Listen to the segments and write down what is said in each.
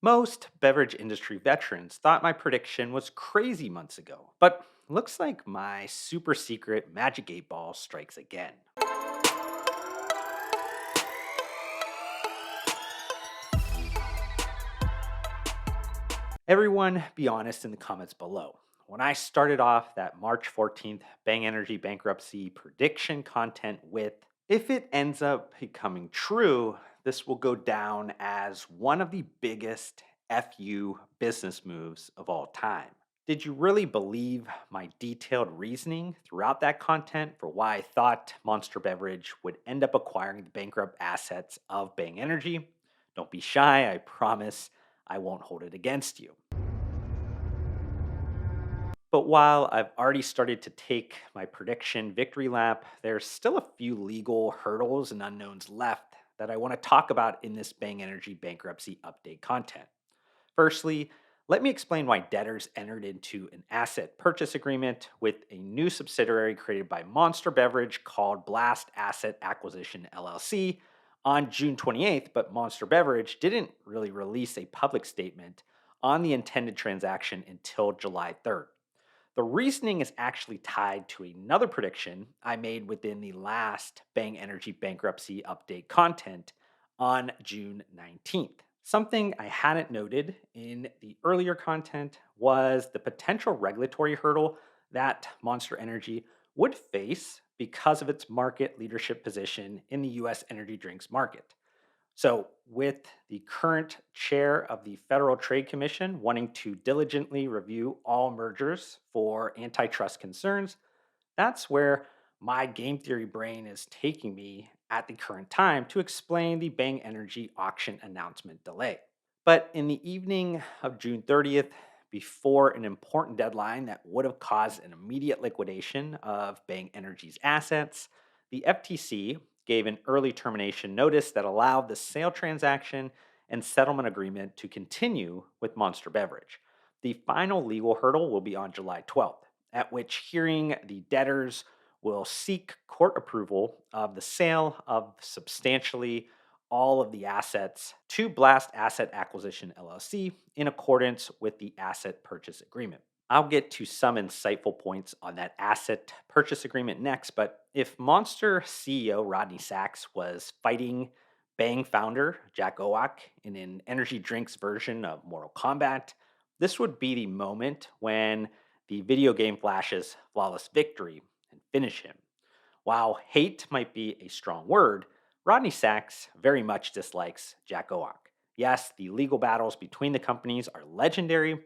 Most beverage industry veterans thought my prediction was crazy months ago, but looks like my super secret Magic 8 Ball strikes again. Everyone, be honest in the comments below. When I started off that March 14th Bang Energy bankruptcy prediction content with, if it ends up becoming true, this will go down as one of the biggest FU business moves of all time. Did you really believe my detailed reasoning throughout that content for why I thought Monster Beverage would end up acquiring the bankrupt assets of Bang Energy? Don't be shy, I promise I won't hold it against you. But while I've already started to take my prediction victory lap, there's still a few legal hurdles and unknowns left that I want to talk about in this Bang Energy bankruptcy update content. Firstly, let me explain why debtors entered into an asset purchase agreement with a new subsidiary created by Monster Beverage called Blast Asset Acquisition LLC on June 28th, but Monster Beverage didn't really release a public statement on the intended transaction until July 3rd. The reasoning is actually tied to another prediction I made within the last Bang Energy bankruptcy update content on June 19th. Something I hadn't noted in the earlier content was the potential regulatory hurdle that Monster Energy would face because of its market leadership position in the US energy drinks market. So, with the current chair of the Federal Trade Commission wanting to diligently review all mergers for antitrust concerns, that's where my game theory brain is taking me at the current time to explain the Bang Energy auction announcement delay. But in the evening of June 30th, before an important deadline that would have caused an immediate liquidation of Bang Energy's assets, the FTC gave an early termination notice that allowed the sale transaction and settlement agreement to continue with Monster Beverage. The final legal hurdle will be on July 12th, at which hearing the debtors will seek court approval of the sale of substantially all of the assets to Blast Asset Acquisition LLC in accordance with the asset purchase agreement. I'll get to some insightful points on that asset purchase agreement next, but if Monster CEO Rodney Sachs was fighting Bang founder Jack Oak in an energy drinks version of Mortal Kombat, this would be the moment when the video game flashes flawless victory and finish him. While hate might be a strong word, Rodney Sachs very much dislikes Jack Oak. Yes, the legal battles between the companies are legendary,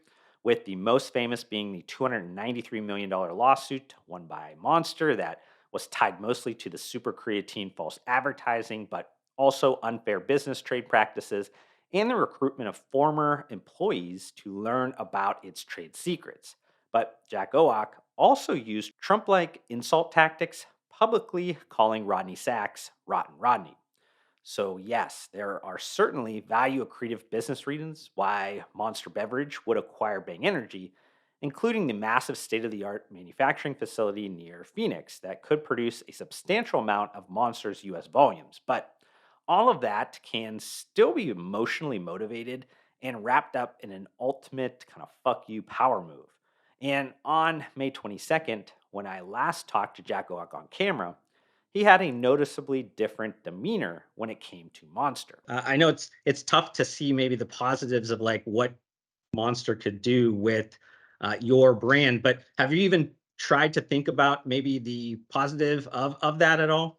with the most famous being the $293 million lawsuit won by Monster that was tied mostly to the super creatine false advertising, but also unfair business trade practices and the recruitment of former employees to learn about its trade secrets. But Jack Oak also used Trump like insult tactics, publicly calling Rodney Sachs Rotten Rodney. So, yes, there are certainly value accretive business reasons why Monster Beverage would acquire Bang Energy, including the massive state of the art manufacturing facility near Phoenix that could produce a substantial amount of Monster's US volumes. But all of that can still be emotionally motivated and wrapped up in an ultimate kind of fuck you power move. And on May 22nd, when I last talked to Jack Oak on camera, he had a noticeably different demeanor when it came to Monster. I know it's tough to see maybe the positives of like what Monster could do with your brand, but have you even tried to think about maybe the positive of that at all?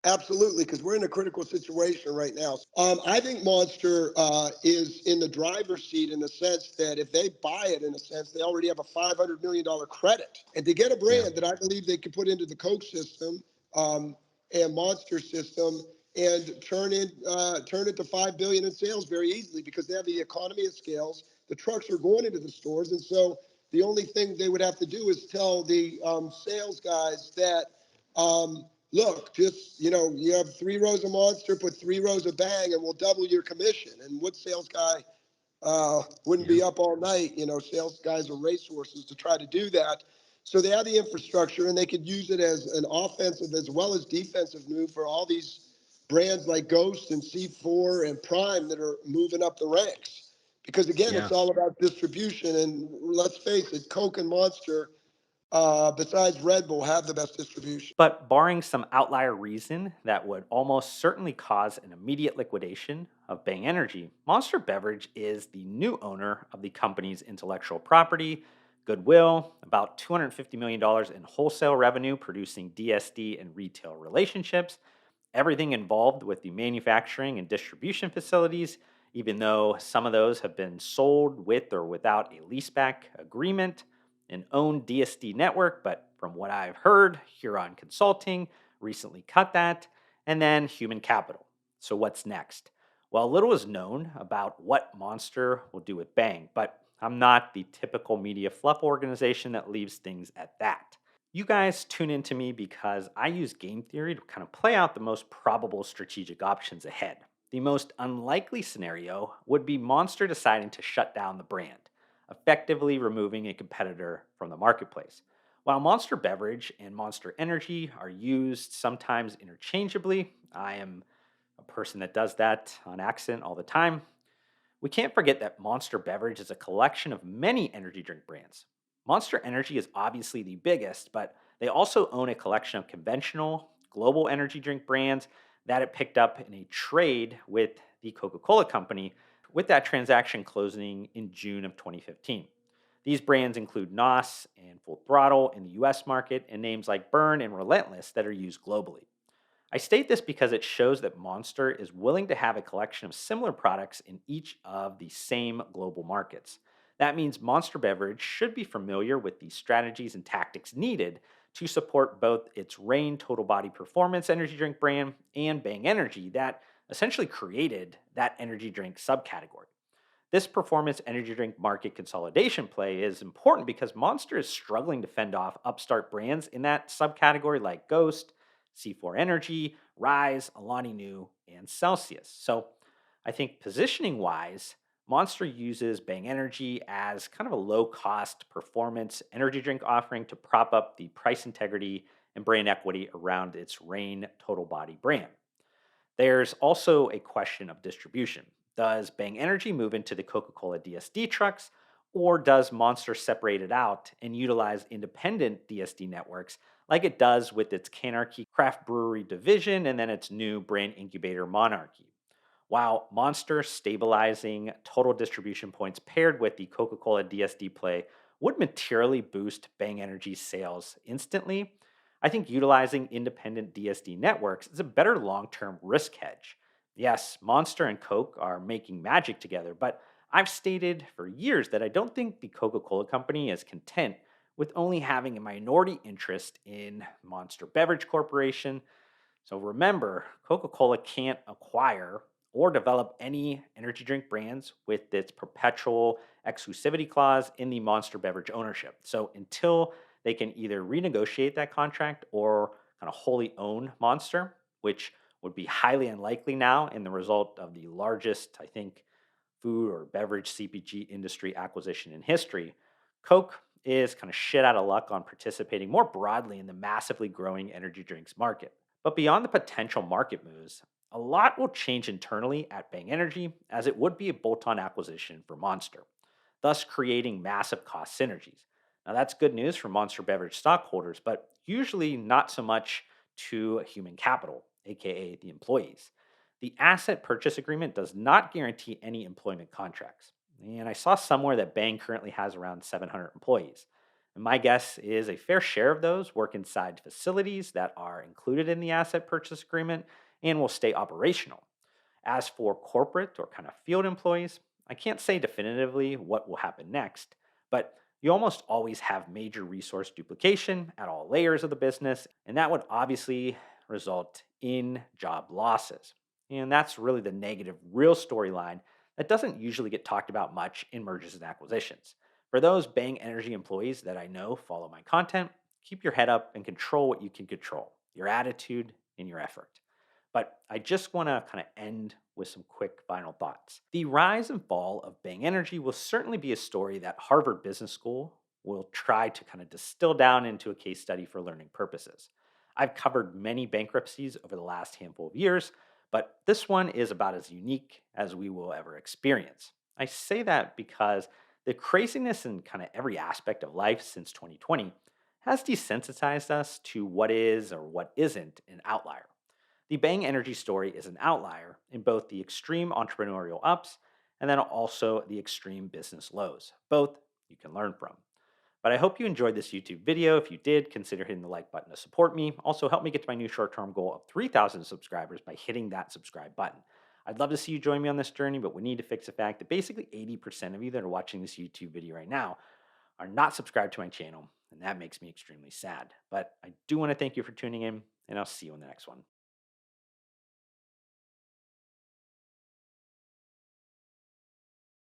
Absolutely, because we're in a critical situation right now. I think Monster is in the driver's seat in the sense that if they buy it, in a sense, they already have a $500 million credit. And to get a Yeah. brand that I believe they could put into the Coke system and Monster system and turn it to 5 billion in sales very easily because they have the economy of scales. The trucks are going into the stores, and so the only thing they would have to do is tell the sales guys that. Look, just, you have 3 rows of Monster, put 3 rows of Bang, and we'll double your commission. And what sales guy wouldn't Yeah. be up all night? Sales guys are racehorses to try to do that. So they have the infrastructure, and they could use it as an offensive as well as defensive move for all these brands like Ghost and C4 and Prime that are moving up the ranks. because again, Yeah. it's all about distribution. And let's face it, Coke and Monster, besides Red Bull, have the best distribution. But barring some outlier reason that would almost certainly cause an immediate liquidation of Bang Energy, Monster Beverage is the new owner of the company's intellectual property, goodwill, about $250 million in wholesale revenue, producing DSD and retail relationships, everything involved with the manufacturing and distribution facilities, even though some of those have been sold with or without a leaseback agreement, an owned DSD network, but from what I've heard, Huron Consulting recently cut that, and then human capital. So, what's next? Well, little is known about what Monster will do with Bang, but I'm not the typical media fluff organization that leaves things at that. You guys tune into me because I use game theory to kind of play out the most probable strategic options ahead. The most unlikely scenario would be Monster deciding to shut down the brand, effectively removing a competitor from the marketplace. While Monster Beverage and Monster Energy are used sometimes interchangeably, I am a person that does that on accident all the time. We can't forget that Monster Beverage is a collection of many energy drink brands. Monster Energy is obviously the biggest, but they also own a collection of conventional, global energy drink brands that it picked up in a trade with the Coca Cola Company, with that transaction closing in June of 2015. These brands include NOS and Full Throttle in the US market, and names like Burn and Relentless that are used globally. I state this because it shows that Monster is willing to have a collection of similar products in each of the same global markets. That means Monster Beverage should be familiar with the strategies and tactics needed to support both its Reign Total Body Performance energy drink brand and Bang Energy that essentially created that energy drink subcategory. This performance energy drink market consolidation play is important because Monster is struggling to fend off upstart brands in that subcategory like Ghost, C4 Energy, Rise, Alani Nu, and Celsius. So I think positioning wise, Monster uses Bang Energy as kind of a low cost performance energy drink offering to prop up the price integrity and brand equity around its Reign Total Body brand. There's also a question of distribution. Does Bang Energy move into the Coca Cola DSD trucks, or does Monster separate it out and utilize independent DSD networks like it does with its Canarchy craft brewery division and then its new brand incubator Monarchy? While Monster stabilizing total distribution points paired with the Coca Cola DSD play would materially boost Bang Energy's sales instantly, I think utilizing independent DSD networks is a better long term risk hedge. Yes, Monster and Coke are making magic together, but I've stated for years that I don't think the Coca Cola Company is content with only having a minority interest in Monster Beverage Corporation. So remember, Coca Cola can't acquire or develop any energy drink brands with its perpetual exclusivity clause in the Monster Beverage ownership. So until they can either renegotiate that contract or kind of wholly own Monster, which would be highly unlikely now in the result of the largest, I think, food or beverage CPG industry acquisition in history, Coke is kind of shit out of luck on participating more broadly in the massively growing energy drinks market. But beyond the potential market moves, a lot will change internally at Bang Energy as it would be a bolt on acquisition for Monster, thus creating massive cost synergies. Now, that's good news for Monster Beverage stockholders, but usually not so much to human capital, aka the employees. The asset purchase agreement does not guarantee any employment contracts. And I saw somewhere that Bang currently has around 700 employees. And my guess is a fair share of those work inside facilities that are included in the asset purchase agreement and will stay operational. As for corporate or kind of field employees, I can't say definitively what will happen next, but you almost always have major resource duplication at all layers of the business, and that would obviously result in job losses. And that's really the negative, real storyline that doesn't usually get talked about much in mergers and acquisitions. For those Bang Energy employees that I know follow my content, keep your head up and control what you can control, your attitude and your effort. But I just want to kind of end with some quick final thoughts. The rise and fall of Bang Energy will certainly be a story that Harvard Business School will try to kind of distill down into a case study for learning purposes. I've covered many bankruptcies over the last handful of years, but this one is about as unique as we will ever experience. I say that because the craziness in kind of every aspect of life since 2020 has desensitized us to what is or what isn't an outlier. The Bang Energy story is an outlier in both the extreme entrepreneurial ups and then also the extreme business lows. Both you can learn from. But I hope you enjoyed this YouTube video. If you did, consider hitting the like button to support me. Also, help me get to my new short term goal of 3,000 subscribers by hitting that subscribe button. I'd love to see you join me on this journey, but we need to fix the fact that basically 80% of you that are watching this YouTube video right now are not subscribed to my channel, and that makes me extremely sad. But I do want to thank you for tuning in, and I'll see you in the next one.